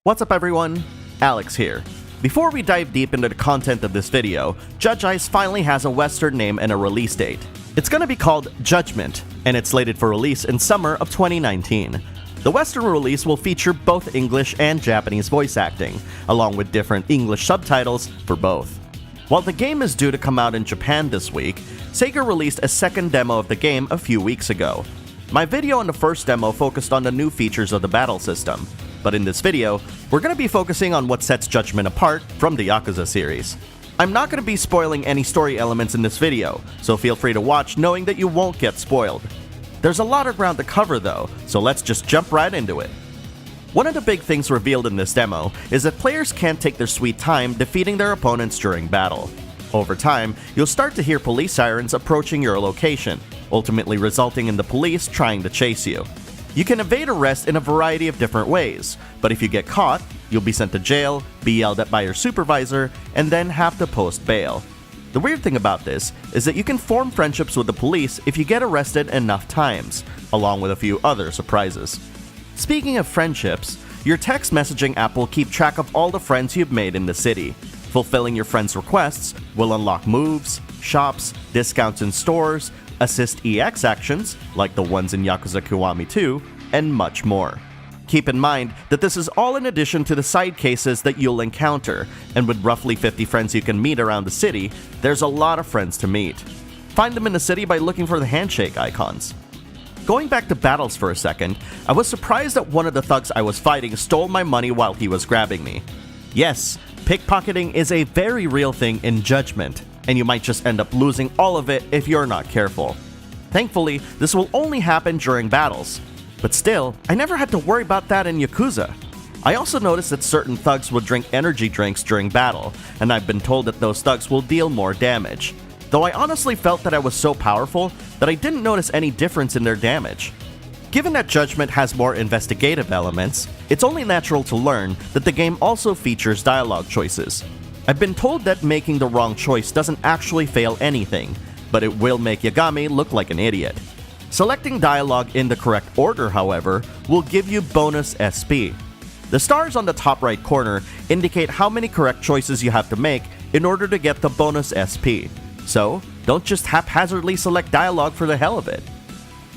What's up everyone? Alex here. Before we dive deep into the content of this video, Judge Ice finally has a Western name and a release date. It's gonna be called Judgment, and it's slated for release in summer of 2019. The Western release will feature both English and Japanese voice acting, along with different English subtitles for both. While the game is due to come out in Japan this week, Sega released a second demo of the game a few weeks ago. My video on the first demo focused on the new features of the battle system, but in this video, we're going to be focusing on what sets Judgment apart from the Yakuza series. I'm not going to be spoiling any story elements in this video, so feel free to watch knowing that you won't get spoiled. There's a lot of ground to cover though, so let's just jump right into it. One of the big things revealed in this demo is that players can't take their sweet time defeating their opponents during battle. Over time, you'll start to hear police sirens approaching your location, ultimately resulting in the police trying to chase you. You can evade arrest in a variety of different ways, but if you get caught, you'll be sent to jail, be yelled at by your supervisor, and then have to post bail. The weird thing about this is that you can form friendships with the police if you get arrested enough times, along with a few other surprises. Speaking of friendships, your text messaging app will keep track of all the friends you've made in the city. Fulfilling your friends' requests will unlock moves, shops, discounts in stores, assist EX actions, like the ones in Yakuza Kiwami 2, and much more. Keep in mind that this is all in addition to the side cases that you'll encounter, and with roughly 50 friends you can meet around the city, there's a lot of friends to meet. Find them in the city by looking for the handshake icons. Going back to battles for a second, I was surprised that one of the thugs I was fighting stole my money while he was grabbing me. Yes, pickpocketing is a very real thing in Judgment, and you might just end up losing all of it if you're not careful. Thankfully, this will only happen during battles. But still, I never had to worry about that in Yakuza. I also noticed that certain thugs will drink energy drinks during battle, and I've been told that those thugs will deal more damage. Though I honestly felt that I was so powerful that I didn't notice any difference in their damage. Given that Judgment has more investigative elements, it's only natural to learn that the game also features dialogue choices. I've been told that making the wrong choice doesn't actually fail anything, but it will make Yagami look like an idiot. Selecting dialogue in the correct order, however, will give you bonus SP. The stars on the top right corner indicate how many correct choices you have to make in order to get the bonus SP. So, don't just haphazardly select dialogue for the hell of it.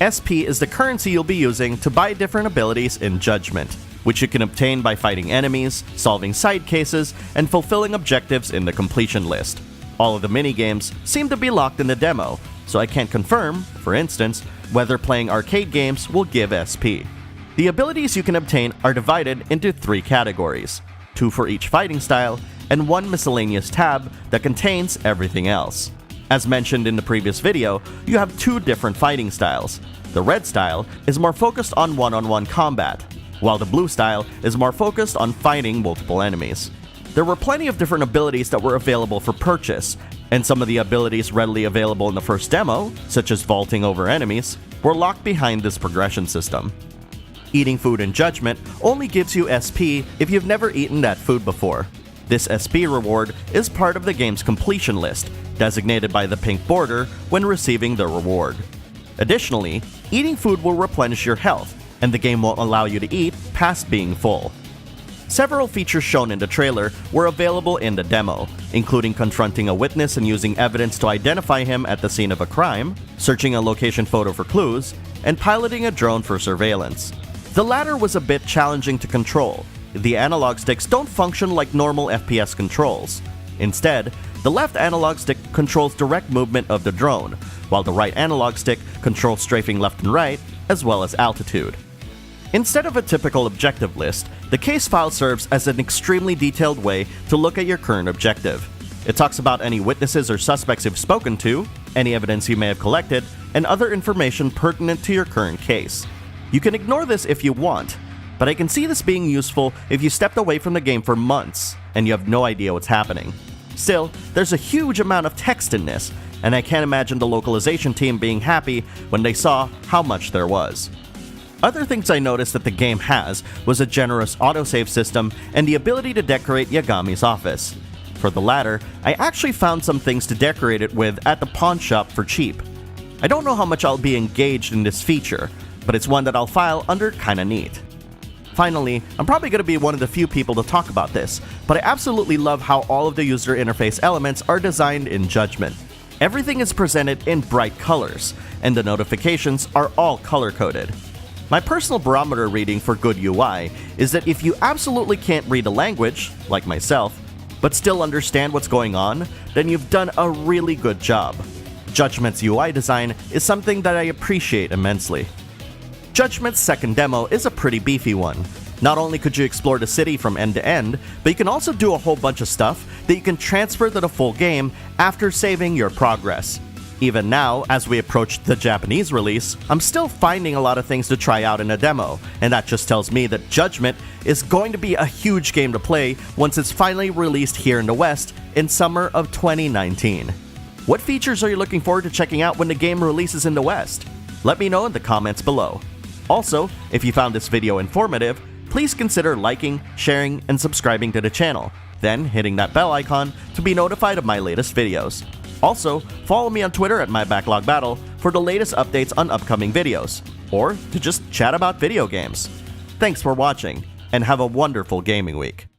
SP is the currency you'll be using to buy different abilities in Judgment, which you can obtain by fighting enemies, solving side cases, and fulfilling objectives in the completion list. All of the minigames seem to be locked in the demo, so I can't confirm, for instance, whether playing arcade games will give SP. The abilities you can obtain are divided into 3 categories, 2 for each fighting style, and 1 miscellaneous tab that contains everything else. As mentioned in the previous video, you have 2 different fighting styles. The red style is more focused on one-on-one combat, while the blue style is more focused on fighting multiple enemies. There were plenty of different abilities that were available for purchase, and some of the abilities readily available in the first demo, such as vaulting over enemies, were locked behind this progression system. Eating food in Judgment only gives you SP if you've never eaten that food before. This SP reward is part of the game's completion list, designated by the pink border when receiving the reward. Additionally, eating food will replenish your health, and the game won't allow you to eat past being full. Several features shown in the trailer were available in the demo, including confronting a witness and using evidence to identify him at the scene of a crime, searching a location photo for clues, and piloting a drone for surveillance. The latter was a bit challenging to control. The analog sticks don't function like normal FPS controls. Instead, the left analog stick controls direct movement of the drone, while the right analog stick controls strafing left and right, as well as altitude. Instead of a typical objective list, the case file serves as an extremely detailed way to look at your current objective. It talks about any witnesses or suspects you've spoken to, any evidence you may have collected, and other information pertinent to your current case. You can ignore this if you want, but I can see this being useful if you stepped away from the game for months and you have no idea what's happening. Still, there's a huge amount of text in this, and I can't imagine the localization team being happy when they saw how much there was. Other things I noticed that the game has was a generous autosave system and the ability to decorate Yagami's office. For the latter, I actually found some things to decorate it with at the pawn shop for cheap. I don't know how much I'll be engaged in this feature, but it's one that I'll file under kinda neat. Finally, I'm probably going to be one of the few people to talk about this, but I absolutely love how all of the user interface elements are designed in Judgment. Everything is presented in bright colors, and the notifications are all color-coded. My personal barometer reading for good UI is that if you absolutely can't read a language, like myself, but still understand what's going on, then you've done a really good job. Judgment's UI design is something that I appreciate immensely. Judgment's second demo is a pretty beefy one. Not only could you explore the city from end to end, but you can also do a whole bunch of stuff that you can transfer to the full game after saving your progress. Even now, as we approach the Japanese release, I'm still finding a lot of things to try out in a demo, and that just tells me that Judgment is going to be a huge game to play once it's finally released here in the West in summer of 2019. What features are you looking forward to checking out when the game releases in the West? Let me know in the comments below. Also, if you found this video informative, please consider liking, sharing, and subscribing to the channel, then hitting that bell icon to be notified of my latest videos. Also, follow me on Twitter at MyBacklogBattle for the latest updates on upcoming videos, or to just chat about video games. Thanks for watching, and have a wonderful gaming week.